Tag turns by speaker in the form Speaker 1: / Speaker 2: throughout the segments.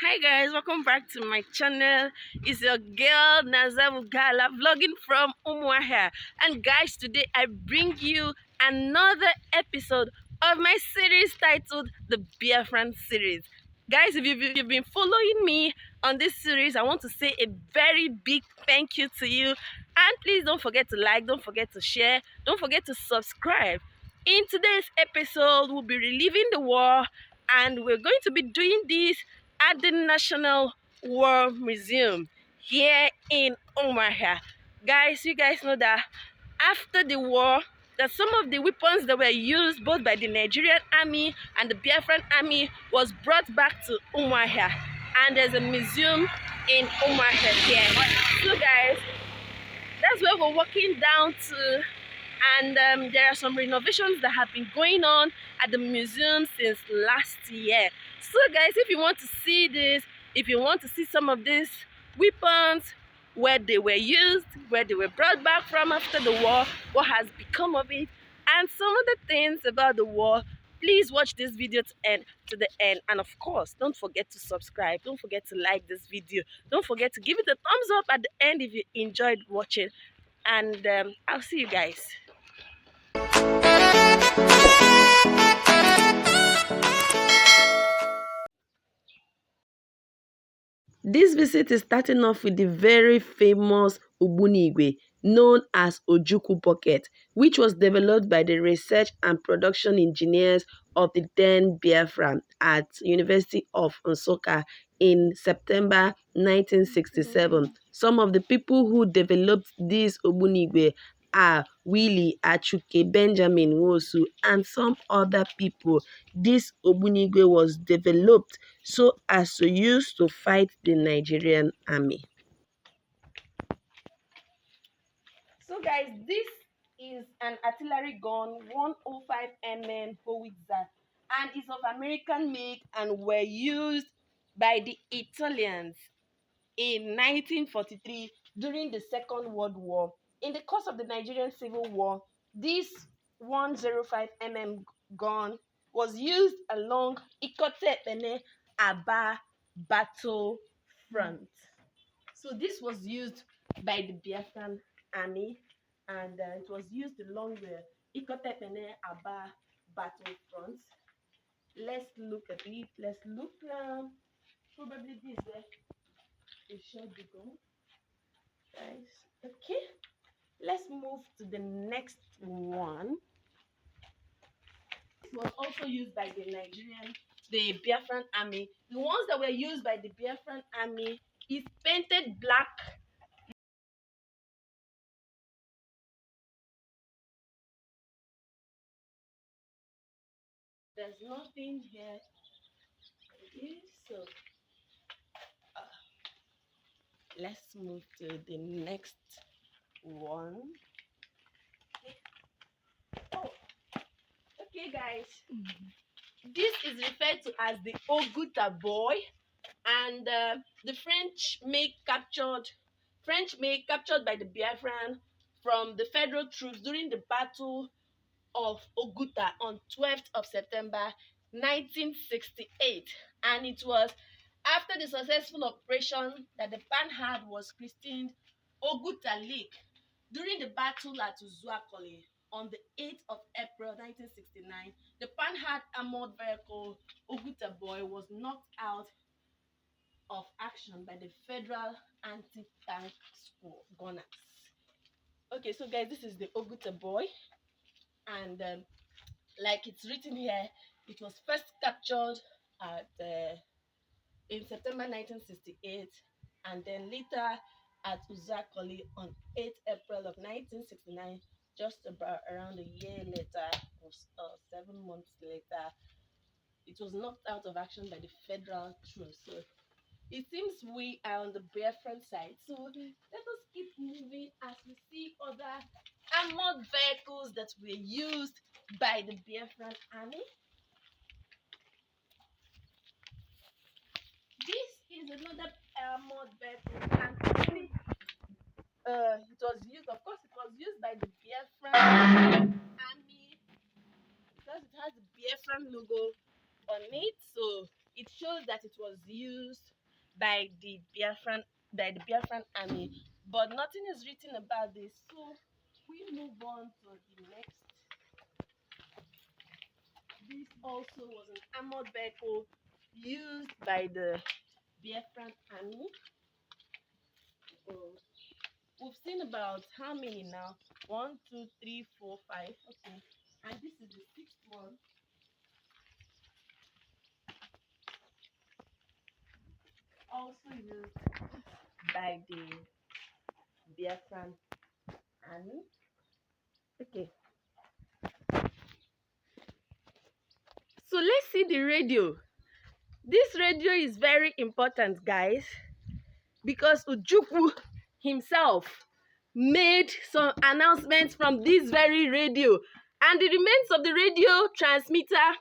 Speaker 1: Hi guys, welcome back to my channel. It's your girl Nzeogwu vlogging from Umuahia. And guys, today I bring you another episode of my series titled the Biafran series. Guys, if you've been following me on this series, I want to say a very big thank you to you. And please don't forget to like, don't forget to share, don't forget to subscribe. In today's episode, we'll be reliving the war, and we're going to be doing this at the National War Museum here in Umuahia. Guys, you guys know that after the war, that some of the weapons that were used both by the Nigerian army and the Biafran army was brought back to Umuahia, and there's a museum in Umuahia here. So guys, that's where we're walking down to, and there are some renovations that have been going on at the museum since last year. So guys, if you want to see this, if you want to see some of these weapons, where they were used, where they were brought back from after the war, what has become of it, and some of the things about the war, please watch this video to the end. And of course, don't forget to subscribe, don't forget to like this video, don't forget to give it a thumbs up at the end if you enjoyed watching. And I'll see you guys. This visit is starting off with the very famous Ogbunigwe, known as Ojukwu Bunker, which was developed by the research and production engineers of the then Biafran at University of Nsukka in September 1967. Some of the people who developed this Ogbunigwe are Willie Achuke, Benjamin Wosu, and some other people. This Ogbunigwe was developed so as to use to fight the Nigerian army. So guys, this is an artillery gun, 105 mm howitzer, and it's of American make and were used by the Italians in 1943 during the Second World War. In the course of the Nigerian Civil War, this 105 mm gun was used along Ikote Aba battle front. So this was used by the Biafran army, and it was used along the Ikote Aba battle front. Let's look at it. Let's look probably this is short gun. Guys, okay, let's move to the next one. It was also used by the Biafran army. The ones that were used by the Biafran army is painted black. There's nothing here. So let's move to the next one. Oh, okay, guys. This is referred to as the Oguta boy, and the French make captured by the Biafran from the federal troops during the Battle of Oguta on 12th of September 1968, and it was after the successful operation that the Panhard was christened Oguta Lake during the battle at Uzuakoli on the 8th of April 1969. The Panhard armored vehicle Oguta Boy was knocked out of action by the federal anti-tank gunners. Okay, so guys, this is the Oguta Boy, and like it's written here, it was first captured at in September 1968, and then later at Uzakoli on 8th April of 1969, just about around a year later, or 7 months later. It was knocked out of action by the federal troops. So it seems we are on the Biafran side. So let us keep moving as we see other armored vehicles that were used by the Biafran army. This is another armored vehicle, and actually, it was used. Of course, it was used by the Biafran army because it has the Biafran logo on it. So it shows that it was used by the Biafran army, but nothing is written about this. So we move on to the next. This also was an armored vehicle used by the Biafran army. So we've seen about how many now? 1, 2, 3, 4, 5. Okay, and this is the sixth one. Also used by the Biafran army. Okay. So let's see the radio. This radio is very important, guys, because Ojukwu himself made some announcements from this very radio, and the remains of the radio transmitter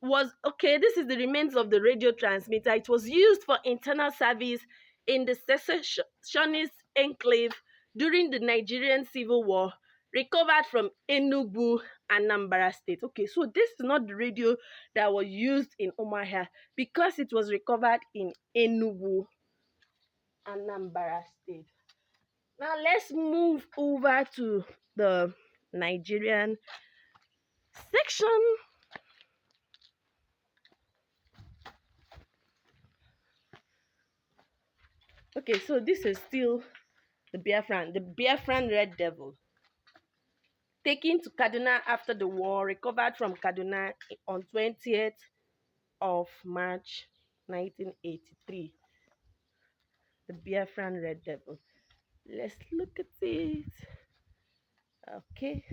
Speaker 1: was okay. This is the remains of the radio transmitter. It was used for internal service in the secessionist enclave during the Nigerian Civil War, recovered from Enugu and Anambra State. Okay, so this is not the radio that was used in Umuahia because it was recovered in Enugu and Anambra State. Now let's move over to the Nigerian section. Okay, so this is still the Biafran Red Devil. Taken to Kaduna after the war, recovered from Kaduna on 20th of March 1983. The Biafran Red Devil. Let's look at it. Okay.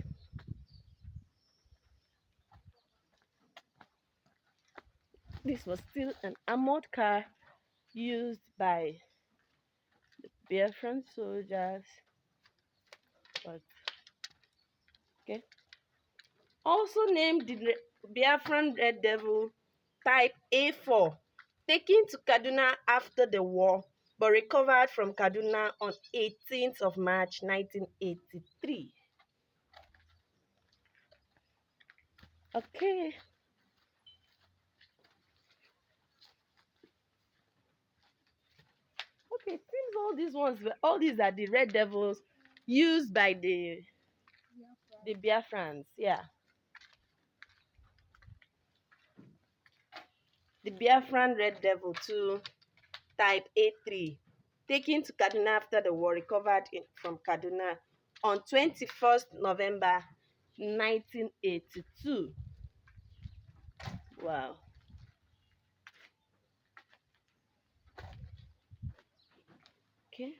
Speaker 1: This was still an armored car used by the Biafran soldiers. But, okay. Also named the Biafran Red Devil Type A4, taken to Kaduna after the war, but recovered from Kaduna on 18th of March 1983. Okay. Okay, it seems all these are the Red Devils used by the Biafrans, yeah. The Biafran Red Devil 2, Type A3, taken to Kaduna after the war, recovered from Kaduna on 21st November 1982. Wow. Okay.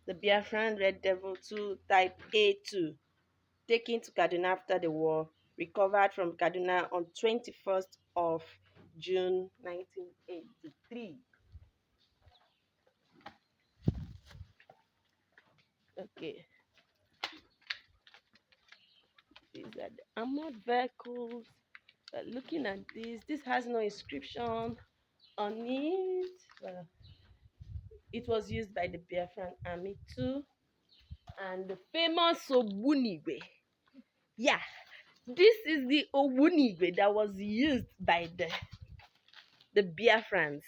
Speaker 1: The Biafran Red Devil 2, Type A2, taken to Kaduna after the war, recovered from Kaduna on 21st of June 1983. Okay. These are the armored vehicles. Looking at this has no inscription on it. Well, it was used by the Biafran army too. And the famous Ogbunigwe. Yeah, this is the Ogbunigwe that was used by the Biafrans.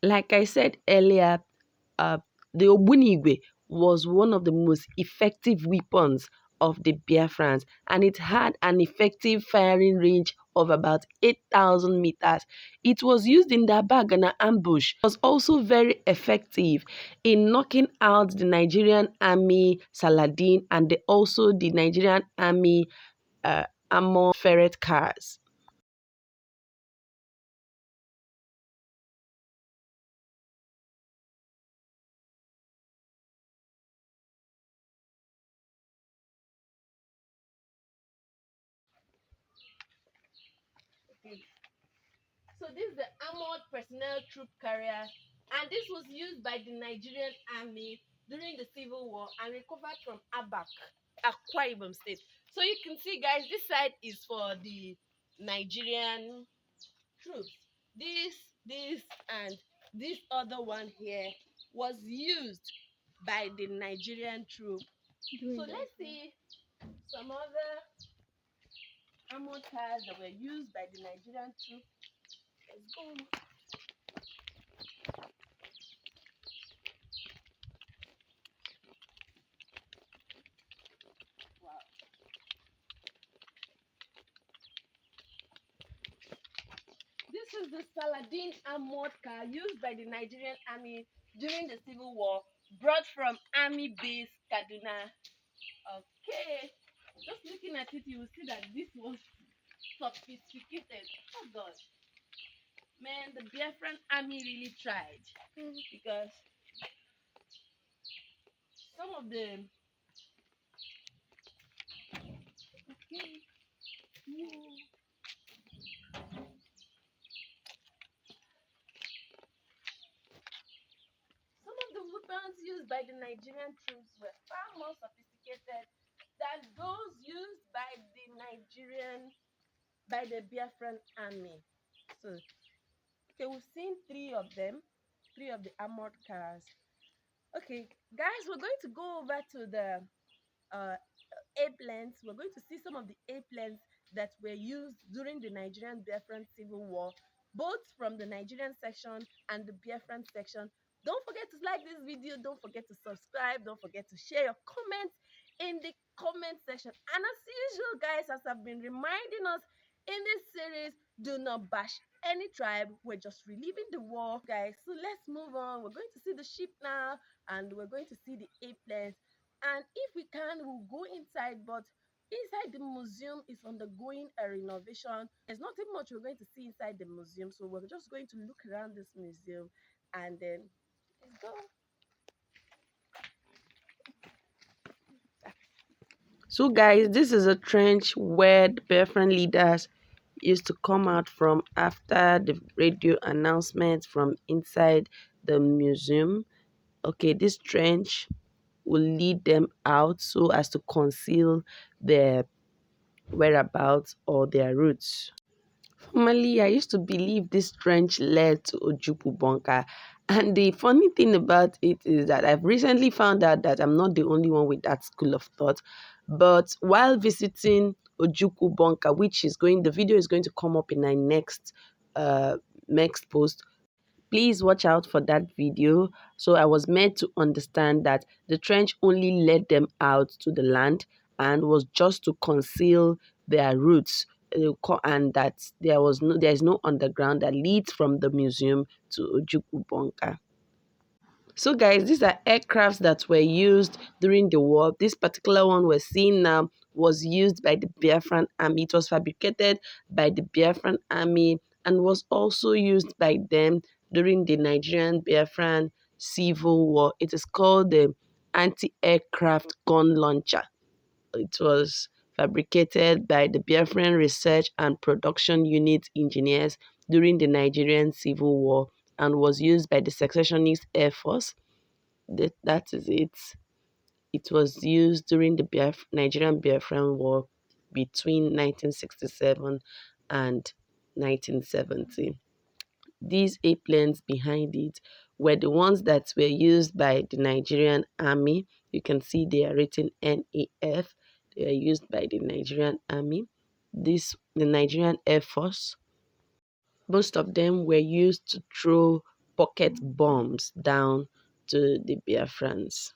Speaker 1: Like I said earlier, the Ogbunigwe was one of the most effective weapons of the Biafrans, and it had an effective firing range of about 8,000 meters. It was used in the Ghana ambush. It was also very effective in knocking out the Nigerian army Saladin and also the Nigerian army armored ferret cars. So this is the armored personnel troop carrier, and this was used by the Nigerian army during the Civil War and recovered from Abak, Akwa Ibom State. So you can see, guys, this side is for the Nigerian troops. This this and this other one here was used by the Nigerian troop. So let's see some other armored cars that were used by the Nigerian troop. Let's go. Wow. This is the Saladin armored car used by the Nigerian army during the Civil War, brought from Army Base Kaduna. Okay, just looking at it, you will see that this was sophisticated. Oh God, man, the Biafran army really tried because some of the okay, some of the weapons used by the Nigerian troops were far more sophisticated than those used by the Biafran army. So, okay, we've seen three of them, three of the armored cars. Okay, guys, we're going to go over to the uh, airplanes. We're going to see some of the airplanes that were used during the Nigerian Biafran Civil War, both from the Nigerian section and the Biafran section. Don't forget to like this video. Don't forget to subscribe. Don't forget to share your comments in the comment section. And as usual, guys, as I've been reminding us in this series, do not bash any tribe. We're just reliving the war, guys. So let's move on. We're going to see the ship now, and we're going to see the airplanes. And if we can, we'll go inside, but inside the museum is undergoing a renovation. There's nothing much we're going to see inside the museum, so we're just going to look around this museum and then let's go. So guys, this is a trench where the Biafran leaders used to come out from after the radio announcement from inside the museum. Okay, this trench will lead them out so as to conceal their whereabouts or their roots. Formerly, I used to believe this trench led to Ojukwu Bunker. And the funny thing about it is that I've recently found out that I'm not the only one with that school of thought. But while visiting Ojukwu Bunker, the video is going to come up in my next post. Please watch out for that video. So I was made to understand that the trench only led them out to the land and was just to conceal their roots, and that there is no underground that leads from the museum to Ojukwu Bunker. So guys, these are aircrafts that were used during the war. This particular one we're seeing now was used by the Biafran army. It was fabricated by the Biafran army and was also used by them during the Nigerian Biafran Civil War. It is called the anti-aircraft gun launcher. It was fabricated by the Biafran Research and Production Unit engineers during the Nigerian Civil War and was used by the Secessionist Air Force. That is it. It was used during the Nigerian Biafran War between 1967 and 1970. These airplanes behind it were the ones that were used by the Nigerian Army. You can see they are written NAF. They are used by the Nigerian Army. The Nigerian Air Force. Most of them were used to throw pocket bombs down to the Biafrans.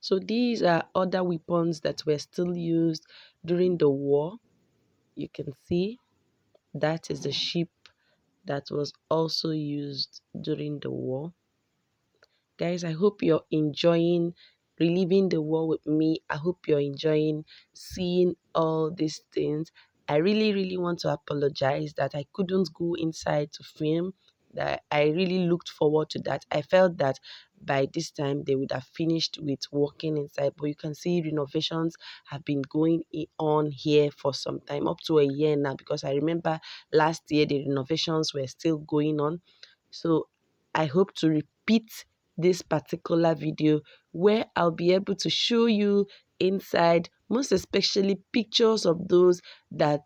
Speaker 1: So these are other weapons that were still used during the war. You can see that is the ship that was also used during the war. Guys, I hope you're enjoying reliving the war with me. I hope you're enjoying seeing all these things. I really, really want to apologize that I couldn't go inside to film. That I really looked forward to that. I felt that by this time they would have finished with working inside, but you can see renovations have been going on here for some time, up to a year now, because I remember last year the renovations were still going on. So I hope to repeat this particular video where I'll be able to show you inside, most especially pictures of those that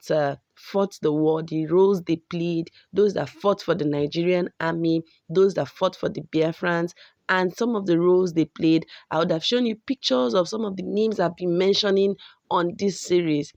Speaker 1: fought the war, the roles they played, those that fought for the Nigerian army, those that fought for the Biafrans, and some of the roles they played. I would have shown you pictures of some of the names I've been mentioning on this series.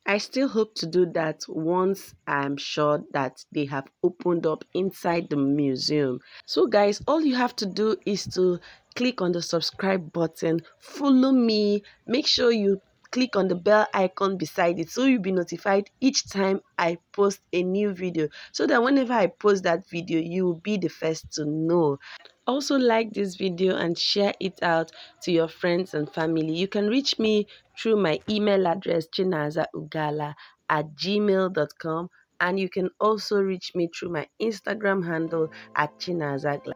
Speaker 1: I still hope to do that once I'm sure that they have opened up inside the museum. So, guys, all you have to do is to click on the subscribe button, follow me, make sure you click on the bell icon beside it so you'll be notified each time I post a new video, so that whenever I post that video, you will be the first to know. Also, like this video and share it out to your friends and family. You can reach me through my email address chinazaugala@gmail.com, and you can also reach me through my Instagram handle at chinazagla.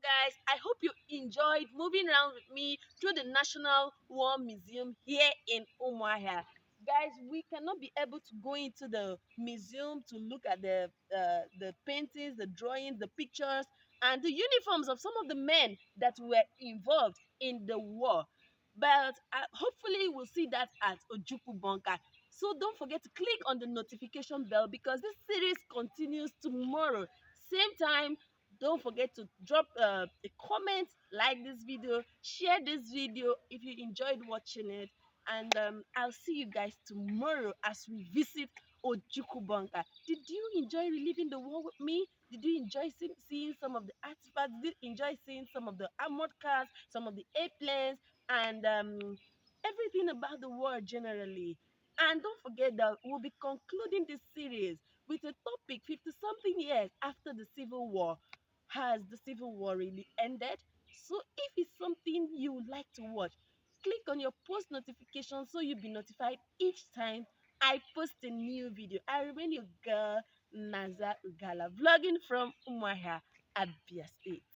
Speaker 1: Guys, I hope you enjoyed moving around with me through the National War Museum here in Umuahia. Guys, we cannot be able to go into the museum to look at the paintings, the drawings, the pictures, and the uniforms of some of the men that were involved in the war. But hopefully we'll see that at Ojukwu Bunker. So don't forget to click on the notification bell because this series continues tomorrow. Same time. Don't forget to drop a comment, like this video, share this video if you enjoyed watching it, and I'll see you guys tomorrow as we visit Ojukwu Bunker. Did you enjoy reliving the war with me? Did you enjoy seeing some of the artifacts? Did you enjoy seeing some of the armored cars, some of the airplanes, and everything about the war generally? And don't forget that we'll be concluding this series with a topic 50 something years after the Civil War. Has the Civil War really ended? So if it's something you would like to watch, click on your post notification so you'll be notified each time I post a new video. I remain your girl, Naza Ugala, vlogging from Umuahia Abia State.